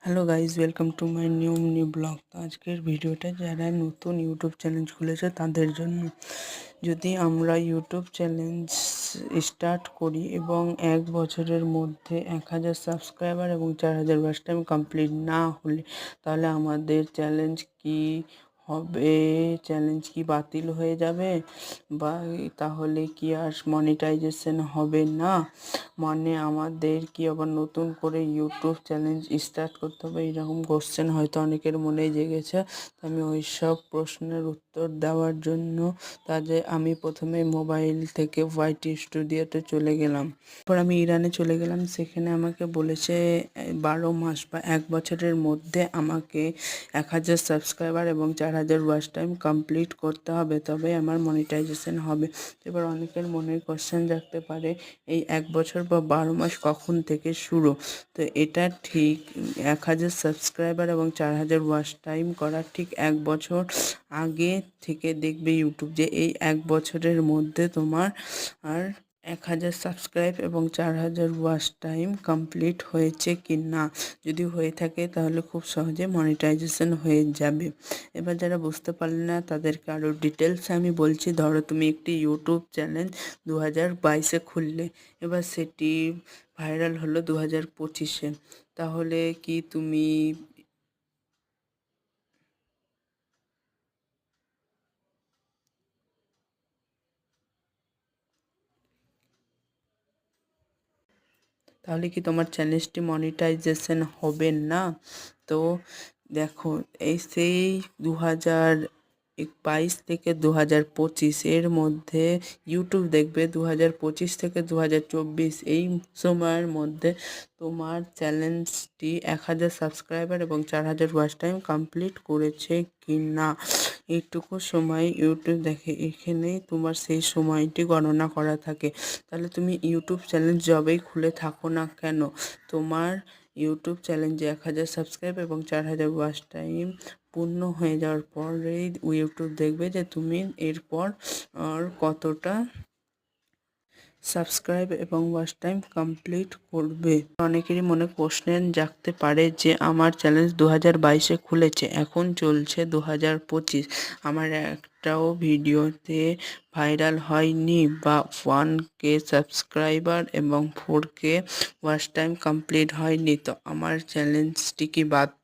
Hello guys, welcome to my new blog. তো আজকের ভিডিওটা যারা নতুন ইউটিউব চ্যানেল খুলেছে তাদের জন্য। যদি আমরা ইউটিউব চ্যালেঞ্জ স্টার্ট করি এবং 1 বছরের মধ্যে 1000 সাবস্ক্রাইবার এবং 4000 ওয়াচ টাইম কমপ্লিট না হলে তাহলে আমাদের চ্যালেঞ্জ কি হবে? চ্যালেঞ্জ কি বাতিল হয়ে যাবে, বা তাহলে কি আর মনিটাইজেশন হবে না? মানে আমাদের কি আবার নতুন করে ইউটিউব চ্যালেঞ্জ স্টার্ট করতে হবে? এরকম কোশ্চেন হয়তো অনেকের মনে জেগেছে। তো আমি ওই সব প্রশ্নের উত্তর দেওয়ার জন্য আমি প্রথমে মোবাইল থেকে YT স্টুডিওতে চলে গেলাম। তারপর আমি ইরানে চলে গেলাম। সেখানে আমাকে বলেছে 12 মাস বা 1 বছরের মধ্যে আমাকে 1000 সাবস্ক্রাইবার এবং 4000 ওয়াচ টাইম কমপ্লিট করতে হবে, তবে আমার মনিটাইজেশন হবে। এবার অনেকের মনে কোশ্চেন রাখতে পারে, এই 1 বছর বা 12 মাস কখন থেকে শুরু? তো এটা ঠিক 1000 সাবস্ক্রাইবার এবং 4000 ওয়াচ টাইম করার ঠিক 1 বছর আগে থেকে দেখবে ইউটিউব যে এই 1 বছরের মধ্যে তোমার 1000 সাবস্ক্রাইব এবং 4000 ওয়াচ টাইম কমপ্লিট হয়েছে কি না। যদি হয়ে থাকে তাহলে খুব সহজে মনিটাইজেশন হয়ে যাবে। এবার যারা বুঝতে পারলে না তাদেরকে আরও ডিটেলস আমি বলছি। ধরো তুমি একটি ইউটিউব চ্যানেল 2022-এ খুললে, এবার সেটি ভাইরাল হলো 2025-এ, তাহলে কি তুমি তোমার চ্যানেলটি মনিটাইজেশন হবে না? তো দেখো, এই সেই 2022 থেকে 2025 এর মধ্যে ইউটিউব দেখবে 2025 থেকে 2024 এই সময়ের মধ্যে তোমার চ্যানেলটি 1000 সাবস্ক্রাইবার এবং 4000 ওয়াচ টাইম কমপ্লিট করেছে কি না। এইটুকু সময় ইউটিউব দেখে, এখানেই তোমার সেই সময়টি গণনা করা থাকে। তাহলে তুমি ইউটিউব চ্যানেল যবেই খুলে থাকো না কেন, তোমার ইউটিউব চ্যালেঞ্জে 1000 সাবস্ক্রাইব এবং 4000 ওয়াচ টাইম পূর্ণ হয়ে যাওয়ার পরেই ইউটিউব দেখবে যে তুমি এরপর কতটা সাবস্ক্রাইব এবং ওয়াচ টাইম কমপ্লিট করবে। অনেকেরই মনে কোশ্চেন জাগতে পারে যে আমার চ্যালেঞ্জ 2022-এ খুলেছে, এখন চলছে 2025, আমার একটাও ভিডিওতে ভাইরাল হয়নি বা 1K সাবস্ক্রাইবার এবং 4K ওয়াচ টাইম কমপ্লিট হয়নি, তো আমার চ্যালেঞ্জটি কি বাতিল